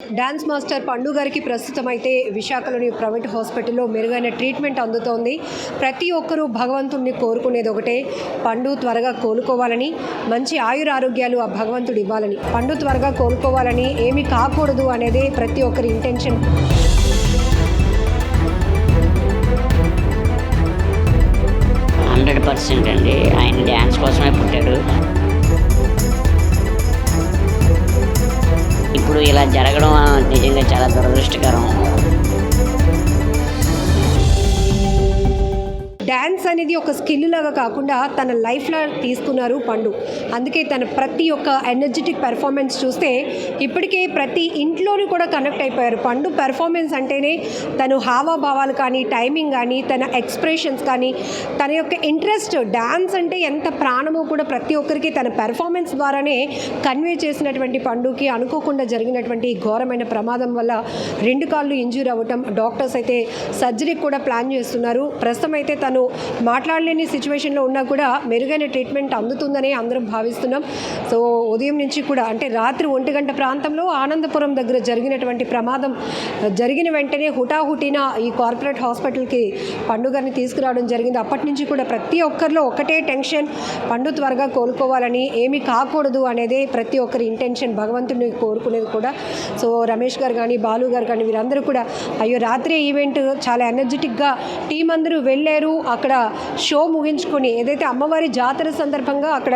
Dance master పండు గారికి ప్రస్తుతం అయితే విశాఖలోని ప్రైవేట్ హాస్పిటల్లో మెరుగైన ట్రీట్మెంట్ అందుతోంది. ప్రతి ఒక్కరూ భగవంతుడిని కోరుకునేది ఒకటే, పండు త్వరగా కోలుకోవాలని, మంచి ఆయురారోగ్యాలు ఆ భగవంతుడు ఇవ్వాలని. పండు త్వరగా కోలుకోవాలని, ఏమీ కాకూడదు అనేదే ప్రతి ఒక్కరి ఇంటెన్షన్. 100% అండి. ఆయన డ్యాన్స్ కోసమే పుట్టాడు. ఇప్పుడు ఇలా జరగడం నిజంగా చాలా దురదృష్టకరం. డ్యాన్స్ అనేది ఒక స్కిల్ లాగా కాకుండా తన లైఫ్లో తీసుకున్నారు పండు. అందుకే తన ప్రతి ఒక్క ఎనర్జెటిక్ పెర్ఫార్మెన్స్ చూస్తే ఇప్పటికే ప్రతి ఇంట్లోనూ కూడా కనెక్ట్ అయిపోయారు. పండు పెర్ఫార్మెన్స్ అంటేనే తను హావభావాలు కానీ, టైమింగ్ కానీ, తన ఎక్స్ప్రెషన్స్ కానీ, తన యొక్క ఇంట్రెస్ట్, డ్యాన్స్ అంటే ఎంత ప్రాణమో కూడా ప్రతి ఒక్కరికి తన పెర్ఫార్మెన్స్ ద్వారానే కన్వే చేసినటువంటి పండుకి అనుకోకుండా జరిగినటువంటి ఘోరమైన ప్రమాదం వల్ల 2 కాళ్ళు ఇంజ్యూర్ అవ్వటం, డాక్టర్స్ అయితే సర్జరీ కూడా ప్లాన్ చేస్తున్నారు. ప్రస్తుతం అయితే తను మాట్లాడలేని సిచ్యువేషన్లో ఉన్నా కూడా మెరుగైన ట్రీట్మెంట్ అందుతుందని అందరం భావిస్తున్నాం. సో ఉదయం నుంచి కూడా అంటే రాత్రి 1 గంట ప్రాంతంలో ఆనందపురం దగ్గర జరిగినటువంటి ప్రమాదం జరిగిన వెంటనే హుటాహుటిన ఈ కార్పొరేట్ హాస్పిటల్కి పండు గారిని తీసుకురావడం జరిగింది. అప్పటి నుంచి కూడా ప్రతి ఒక్కరిలో ఒకటే టెన్షన్, పండు త్వరగా కోలుకోవాలని, ఏమీ కాకూడదు అనేదే ప్రతి ఒక్కరి ఇంటెన్షన్, భగవంతుడిని కోరుకునేది కూడా. సో రమేష్ గారు కానీ, బాలు గారు కానీ వీరందరూ కూడా అయ్యో రాత్రి ఈవెంట్ చాలా ఎనర్జెటిక్గా టీం అందరూ వెళ్ళారు. అక్కడ షో ముగించుకొని ఏదైతే అమ్మవారి జాతర సందర్భంగా అక్కడ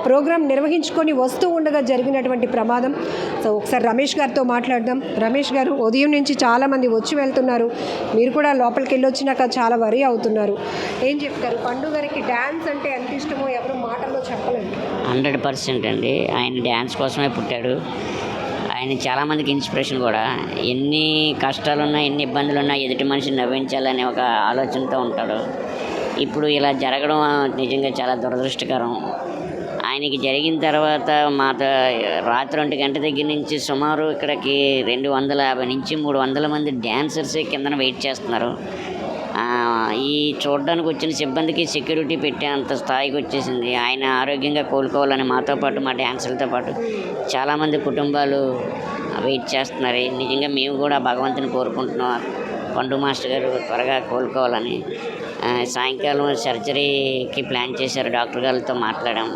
ప్రోగ్రాం నిర్వహించుకొని వస్తూ ఉండగా జరిగినటువంటి ప్రమాదం. సో ఒకసారి రమేష్ గారితో మాట్లాడదాం. రమేష్ గారు, ఉదయం నుంచి చాలామంది వచ్చి వెళ్తున్నారు, మీరు కూడా లోపలికి వెళ్ళి వచ్చినాక చాలా వరి అవుతున్నారు. ఏం చెప్తారు? పండు గారికి డ్యాన్స్ అంటే ఎంత ఇష్టమో ఎవరు మాటల్లో చెప్పలేదు. 100% అండి. ఆయన డ్యాన్స్ కోసమే పుట్టాడు. ఆయన చాలామందికి ఇన్స్పిరేషన్ కూడా. ఎన్ని కష్టాలున్నా, ఎన్ని ఇబ్బందులున్నా ఎదుటి మనిషిని నవ్వించాలనే ఒక ఆలోచనతో ఉంటాడు. ఇప్పుడు ఇలా జరగడం నిజంగా చాలా దురదృష్టకరం. ఆయనకి జరిగిన తర్వాత రాత్రి 1 గంట దగ్గర నుంచి సుమారు ఇక్కడికి 250 నుంచి 300 మంది డ్యాన్సర్సే కిందన వెయిట్ చేస్తున్నారు. ఈ చూడడానికి వచ్చిన సిబ్బందికి సెక్యూరిటీ పెట్టేంత స్థాయికి వచ్చేసింది. ఆయన ఆరోగ్యంగా కోలుకోవాలని మాతో పాటు, మా డ్యాన్సర్లతో పాటు చాలామంది కుటుంబాలు వెయిట్ చేస్తున్నారు. నిజంగా మేము కూడా భగవంతుని కోరుకుంటున్నాం, పండు మాస్టర్ గారు త్వరగా కోలుకోవాలని. సాయంకాలం సర్జరీకి ప్లాన్ చేశారు, డాక్టర్ గారితో మాట్లాడాం.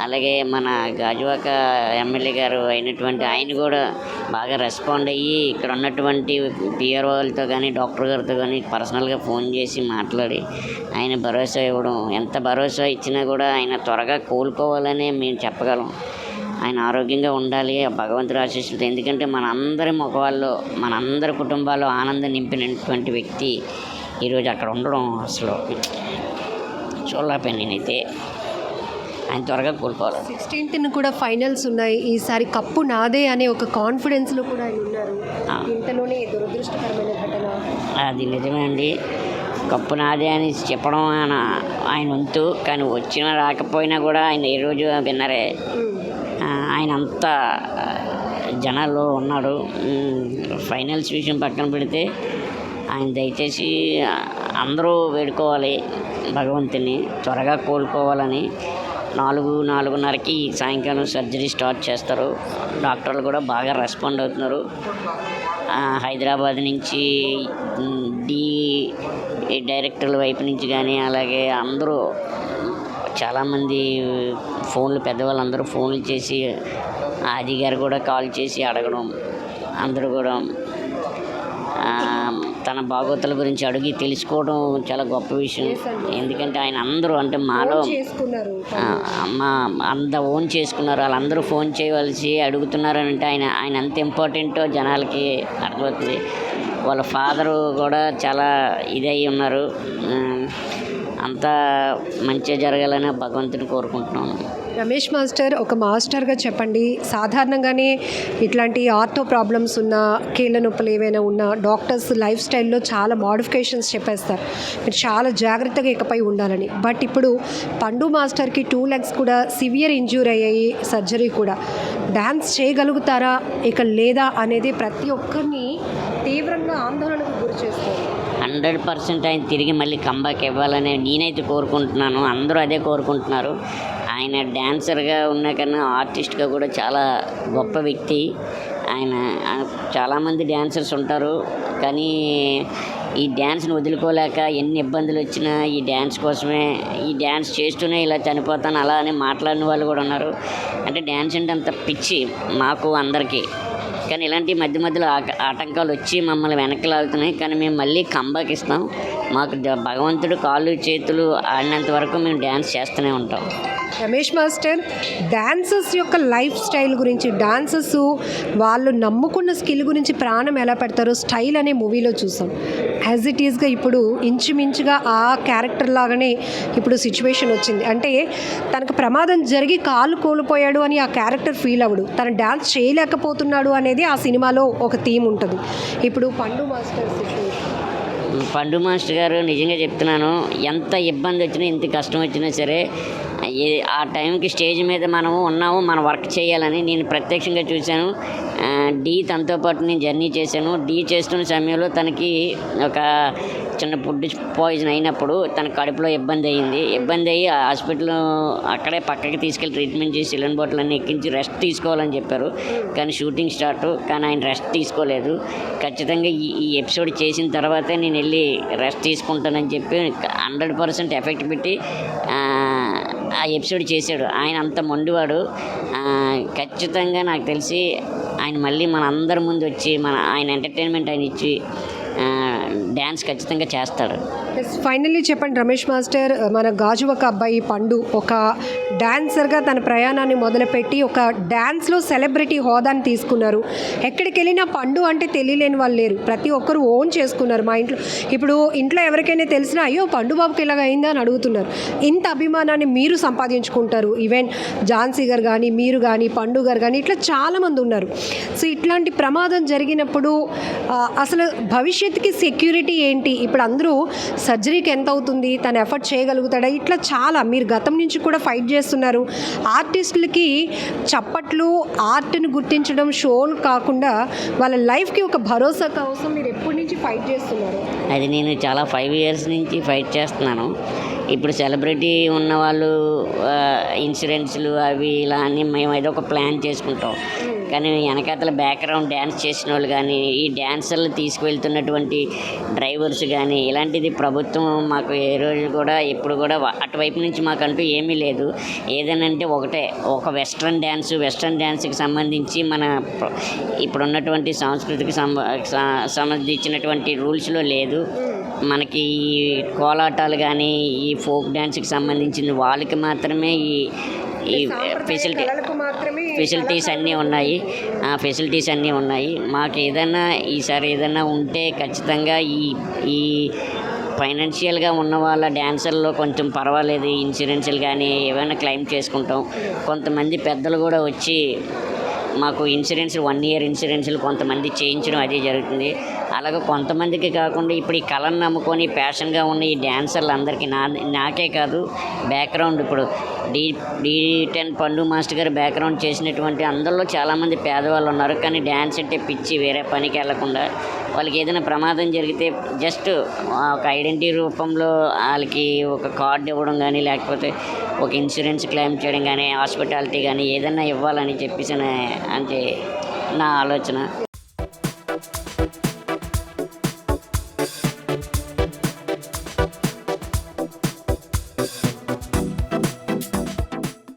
అలాగే మన గాజువాక ఎమ్మెల్యే గారు అయినటువంటి ఆయన కూడా బాగా రెస్పాండ్ అయ్యి ఇక్కడ ఉన్నటువంటి పిఆర్ఓ వాళ్ళతో కానీ, డాక్టర్ గారితో కానీ పర్సనల్గా ఫోన్ చేసి మాట్లాడి ఆయన భరోసా ఇవ్వడం. ఎంత భరోసా ఇచ్చినా కూడా ఆయన త్వరగా కోలుకోవాలనే మేము చెప్పగలం. ఆయన ఆరోగ్యంగా ఉండాలి ఆ భగవంతుడి ఆశీస్సులతో. ఎందుకంటే మనందరి ముఖాల్లో, మనందరి కుటుంబాల్లో ఆనందం నింపినటువంటి వ్యక్తి ఈరోజు అక్కడ ఉండడం అసలు చూడలేకపోయాను నేనైతే. ఆయన త్వరగా కోలుకోవాలి. 16th కూడా ఫైనల్స్ ఉన్నాయి. ఈసారి కప్పు నాదే అనే ఒక కాన్ఫిడెన్స్లో కూడా ఆయన ఉన్నారు. ఇంతలోనే దురదృష్టకరమైన ఘటన. అది నిజమే అండి. కప్పు నాదే అని చెప్పడం ఆయన వంతు. కానీ వచ్చినా రాకపోయినా కూడా ఆయన ఈ రోజు విన్నరే. ఆయన అంతా జనాల్లో ఉన్నాడు. ఫైనల్స్ విషయం పక్కన పెడితే ఆయన దయచేసి అందరూ వేడుకోవాలి భగవంతుని త్వరగా కోలుకోవాలని. 4:30కి సాయంకాలం సర్జరీ స్టార్ట్ చేస్తారు. డాక్టర్లు కూడా బాగా రెస్పాండ్ అవుతున్నారు. హైదరాబాద్ నుంచి డైరెక్టర్ల వైపు నుంచి కానీ, అలాగే అందరూ చాలామంది ఫోన్లు, పెద్దవాళ్ళందరూ ఫోన్లు చేసి, ఆది గారు కూడా కాల్ చేసి అడగడం, అందరూ కూడా తన బాగోతుల గురించి అడిగి తెలుసుకోవడం చాలా గొప్ప విషయం. ఎందుకంటే ఆయన అందరూ అంటే మాలో అంత ఓన్ చేసుకున్నారు. వాళ్ళందరూ ఫోన్ చేయవలసి అడుగుతున్నారు అంటే ఆయన ఎంత ఇంపార్టెంటో జనాలకి అర్థమవుతుంది. వాళ్ళ ఫాదరు కూడా చాలా ఇదై ఉన్నారు. అంతా మంచిగా జరగాలని భగవంతుని కోరుకుంటున్నాను. రమేష్ మాస్టర్, ఒక మాస్టర్గా చెప్పండి, సాధారణంగానే ఇట్లాంటి ఆర్థో ప్రాబ్లమ్స్ ఉన్నా, కీళ్ళ నొప్పులు ఏవైనా ఉన్నా డాక్టర్స్ లైఫ్ స్టైల్లో చాలా మోడిఫికేషన్స్ చెప్పేస్తారు, మీరు చాలా జాగ్రత్తగా ఇకపై ఉండాలని. బట్ ఇప్పుడు పండు మాస్టర్కి 2 legs కూడా సివియర్ ఇంజ్యూర్ అయ్యాయి, సర్జరీ కూడా. డ్యాన్స్ చేయగలుగుతారా ఇక లేదా అనేది ప్రతి ఒక్కరిని తీవ్రంగా ఆందోళనకు గురి చేస్తారు. 100% ఆయన తిరిగి మళ్ళీ కంబ్యాక్ ఇవ్వాలని నేనైతే కోరుకుంటున్నాను. అందరూ అదే కోరుకుంటున్నారు. ఆయన డ్యాన్సర్గా ఉన్న కన్నా ఆర్టిస్ట్గా కూడా చాలా గొప్ప వ్యక్తి. ఆయన చాలామంది డ్యాన్సర్స్ ఉంటారు, కానీ ఈ డ్యాన్స్ని వదులుకోలేక ఎన్ని ఇబ్బందులు వచ్చినా ఈ డ్యాన్స్ కోసమే, ఈ డ్యాన్స్ చేస్తూనే ఇలా చనిపోతాను అలా అని మాట్లాడిన వాళ్ళు కూడా ఉన్నారు. అంటే డ్యాన్స్ అంటే అంత పిచ్చి మాకు అందరికీ. కానీ ఇలాంటి మధ్య మధ్యలో ఆటంకాలు వచ్చి మమ్మల్ని వెనక్కి లాగుతున్నాయి. కానీ మేము మళ్ళీ కంబ్యాక్ ఇస్తాం. మాకు భగవంతుడు కాళ్ళు చేతులు ఆడినంత వరకు మేము డ్యాన్స్ చేస్తూనే ఉంటాం. రమేష్ మాస్టర్, డాన్సర్స్ యొక్క లైఫ్ స్టైల్ గురించి, డాన్సర్స్ వాళ్ళు నమ్ముకున్న స్కిల్ గురించి ప్రాణం ఎలా పెడతారో స్టైల్ అనే మూవీలో చూసాం. యాజ్ ఇట్ ఈస్గా ఇప్పుడు ఇంచుమించుగా ఆ క్యారెక్టర్ లాగానే ఇప్పుడు సిచ్యువేషన్ వచ్చింది. అంటే తనకు ప్రమాదం జరిగి కాలు కోల్పోయాడు అని ఆ క్యారెక్టర్ ఫీల్ అవ్వడు, తను డాన్స్ చేయలేకపోతున్నాడు అనేది ఆ సినిమాలో ఒక థీమ్ ఉంటుంది. ఇప్పుడు పండు మాస్టర్ సిచ్యువేషన్, పండు మాస్టర్ గారు నిజంగా చెప్తున్నాను, ఎంత ఇబ్బంది వచ్చినా ఎంత కష్టం వచ్చినా సరే ఆ టైంకి స్టేజ్ మీద మనము ఉన్నాము, మన వర్క్ చేయాలని నేను ప్రత్యక్షంగా చూశాను. తనతో పాటు నేను జర్నీ చేశాను. చేస్తున్న సమయంలో తనకి ఒక చిన్న ఫుడ్ పాయిజన్ అయినప్పుడు తన కడుపులో ఇబ్బంది అయ్యి హాస్పిటల్ అక్కడే పక్కకి తీసుకెళ్ళి ట్రీట్మెంట్ చేసి సిలిండర్ బాటిల్ అన్నీ ఎక్కించి రెస్ట్ తీసుకోవాలని చెప్పారు. కానీ షూటింగ్ స్టార్ట్, కానీ ఆయన రెస్ట్ తీసుకోలేదు. ఖచ్చితంగా ఈ ఎపిసోడ్ చేసిన తర్వాతే నేను వెళ్ళి రెస్ట్ తీసుకుంటానని చెప్పి 100% ఎఫెక్ట్ పెట్టి ఆ ఎపిసోడ్ చేశాడు. ఆయన అంత మొండివాడు. ఖచ్చితంగా నాకు తెలిసి ఆయన మళ్ళీ మన అందరి ముందు వచ్చి ఆయన ఎంటర్టైన్మెంట్ ఆయన ఇచ్చి డ్యాన్స్ ఖచ్చితంగా చేస్తాడు. ఫైనల్లీ చెప్పండి రమేష్ మాస్టర్, మన గాజువాక అబ్బాయి పండు ఒక డాన్సర్గా తన ప్రయాణాన్ని మొదలుపెట్టి ఒక డ్యాన్స్లో సెలబ్రిటీ హోదాని తీసుకున్నారు. ఎక్కడికి వెళ్ళినా పండు అంటే తెలియలేని వాళ్ళు లేరు, ప్రతి ఒక్కరు ఓన్ చేసుకున్నారు. మా ఇంట్లో ఎవరికైనా తెలిసినా అయ్యో పండు బాబుకి ఇలాగ అయిందా అని అడుగుతున్నారు. ఇంత అభిమానాన్ని మీరు సంపాదించుకుంటారు. ఈవెన్ ఝాన్సీ గారు కానీ, మీరు కానీ, పండు గారు కానీ, ఇట్లా చాలామంది ఉన్నారు. సో ఇట్లాంటి ప్రమాదం జరిగినప్పుడు అసలు భవిష్యత్తుకి సెక్యూరిటీ ఏంటి? ఇప్పుడు అందరూ సర్జరీకి ఎంత అవుతుంది, తను ఎఫర్ట్ చేయగలుగుతాడా, ఇట్లా చాలా మీరు గతం నుంచి కూడా ఫైట్ చేస్తున్నారు. ఆర్టిస్టులకి చప్పట్లు, ఆర్ట్ని గుర్తించడం, షోలు కాకుండా వాళ్ళ లైఫ్కి ఒక భరోసా కోసం మీరు ఎప్పటి నుంచి ఫైట్ చేస్తున్నారు? అది నేను చాలా 5 years నుంచి ఫైట్ చేస్తున్నాను. ఇప్పుడు సెలబ్రిటీ ఉన్నవాళ్ళు ఇన్సూరెన్స్లు అవి ఇలా అని మేము ఏదో ఒక ప్లాన్ చేసుకుంటాం. కానీ వెనకాతల బ్యాక్గ్రౌండ్ డ్యాన్స్ చేసిన వాళ్ళు కానీ, ఈ డ్యాన్సర్లు తీసుకువెళ్తున్నటువంటి డ్రైవర్స్ కానీ, ఇలాంటిది ప్రభుత్వం మాకు ఏ రోజు కూడా ఎప్పుడు కూడా అటువైపు నుంచి మాకంటూ ఏమీ లేదు. ఏదనంటే ఒకటే, ఒక వెస్ట్రన్ డ్యాన్స్కి సంబంధించి మన ఇప్పుడున్నటువంటి సంస్కృతికి సంబంధించినటువంటి రూల్స్లో లేదు. మనకి ఈ కోలాటాలు కానీ, ఈ ఫోక్ డ్యాన్స్కి సంబంధించిన వాళ్ళకి మాత్రమే ఈ ఫెసిలిటీస్ అన్నీ ఉన్నాయి. మాకు ఏదైనా ఈసారి ఏదైనా ఉంటే ఖచ్చితంగా ఈ ఫైనాన్షియల్గా ఉన్న వాళ్ళ డ్యాన్సర్లో కొంచెం పర్వాలేదు, ఇన్సూరెన్స్లు కానీ ఏమైనా క్లెయిమ్ చేసుకుంటాం. కొంతమంది పెద్దలు కూడా వచ్చి మాకు 1 year ఇన్సూరెన్స్లు కొంతమంది చేయించడం అది జరుగుతుంది. అలాగే కొంతమందికి కాకుండా ఇప్పుడు ఈ కళను నమ్ముకొని ప్యాషన్గా ఉన్న ఈ డ్యాన్సర్లు అందరికీ నాకే కాదు, బ్యాక్గ్రౌండ్ ఇప్పుడు D10 పండు మాస్టర్ గారు బ్యాక్గ్రౌండ్ చేసినటువంటి అందరిలో చాలామంది పేదవాళ్ళు ఉన్నారు. కానీ డ్యాన్స్ అంటే పిచ్చి, వేరే పనికి వెళ్లకుండా వాళ్ళకి ఏదైనా ప్రమాదం జరిగితే జస్ట్ ఒక ఐడెంటిటీ రూపంలో వాళ్ళకి ఒక కార్డు ఇవ్వడం కానీ, లేకపోతే ఒక ఇన్సూరెన్స్ క్లెయిమ్ చేయడం కానీ, హాస్పిటాలిటీ కానీ ఏదైనా ఇవ్వాలని చెప్పేసి అంటే నా ఆలోచన.